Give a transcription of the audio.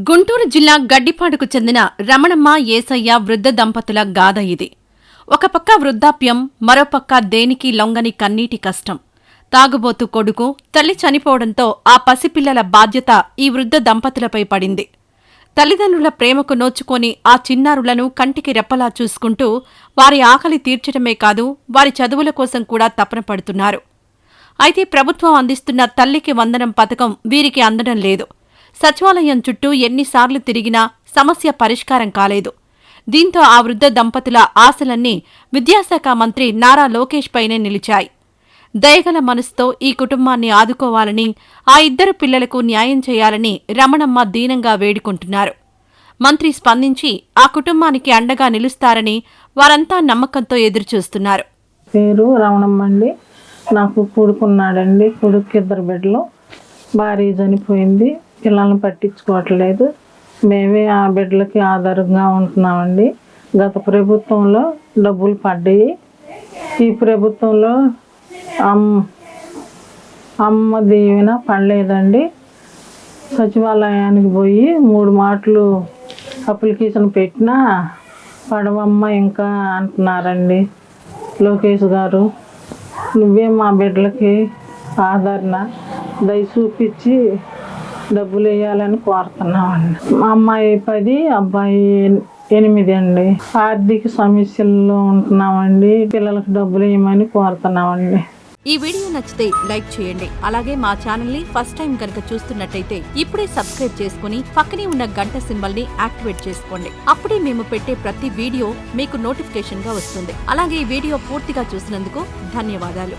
గుంటూరు జిల్లా గడ్డిపాడుకు చెందిన రమణమ్మ ఏసయ్య వృద్ధ దంపతుల గాథ ఇది. ఒక పక్క వృద్ధాప్యం, మరోపక్క దేనికి లొంగని కన్నీటి కష్టం. తాగుబోతు కొడుకు, తల్లి చనిపోవడంతో ఆ పసిపిల్లల బాధ్యత ఈ వృద్ధ దంపతులపై పడింది. తల్లిదండ్రుల ప్రేమకు నోచుకొని ఆ చిన్నారులను కంటికి రెప్పలా చూసుకుంటూ వారి ఆకలి తీర్చడమే కాదు, వారి చదువుల కోసం కూడా తపన పడుతున్నారు. అయితే ప్రభుత్వం అందిస్తున్న తల్లికి వందనం పథకం వీరికి అందడం లేదు. సచివాలయం చుట్టూ ఎన్నిసార్లు తిరిగినా సమస్య పరిష్కారం కాలేదు. దీంతో ఆ వృద్ధ దంపతుల ఆశలన్నీ విద్యాశాఖ మంత్రి నారా లోకేష్ పైనే నిలిచాయి. దయగల మనసుతో ఈ కుటుంబాన్ని ఆదుకోవాలని, ఆ ఇద్దరు పిల్లలకు న్యాయం చేయాలని రమణమ్మ దీనంగా వేడుకుంటున్నారు. మంత్రి స్పందించి ఆ కుటుంబానికి అండగా నిలుస్తారని వారంతా నమ్మకంతో ఎదురుచూస్తున్నారు. పేరు రమణమ్మ అండి. నాకు కొడుకున్నాడండి. కొడుకు 2 బిడ్డలు. భార్య చనిపోయింది. పిల్లల్ని పట్టించుకోవట్లేదు. మేమే ఆ బిడ్డలకి ఆధారంగా ఉంటున్నామండి. గత ప్రభుత్వంలో డబ్బులు పడ్డాయి. ఈ ప్రభుత్వంలో అమ్మ దీవెన పడలేదండి. సచివాలయానికి పోయి 3 మాటలు అప్లికేషన్ పెట్టినా పడవమ్మ ఇంకా అంటున్నారండి. లోకేష్ గారు, నువ్వే మా బిడ్డలకి ఆదరణ దయ చూపించి డబ్బులు వేయాలని కోరుతున్నామండి. మా అమ్మాయి 10, అబ్బాయి 8 అండి. ఆర్థిక సమస్యల్లో ఉంటున్నామండి. పిల్లలకు డబ్బులు వేయమని కోరుతున్నామండి. ఈ వీడియో నచ్చితే లైక్ చేయండి. అలాగే మా ఛానల్ ని ఫస్ట్ టైం కనుక చూస్తున్నట్టయితే ఇప్పుడే సబ్స్క్రైబ్ చేసుకుని పక్కనే ఉన్న గంట సింబల్ ని యాక్టివేట్ చేసుకోండి. అప్పుడే మేము పెట్టే ప్రతి వీడియో మీకు నోటిఫికేషన్ గా వస్తుంది. అలాగే ఈ వీడియో పూర్తిగా చూసినందుకు ధన్యవాదాలు.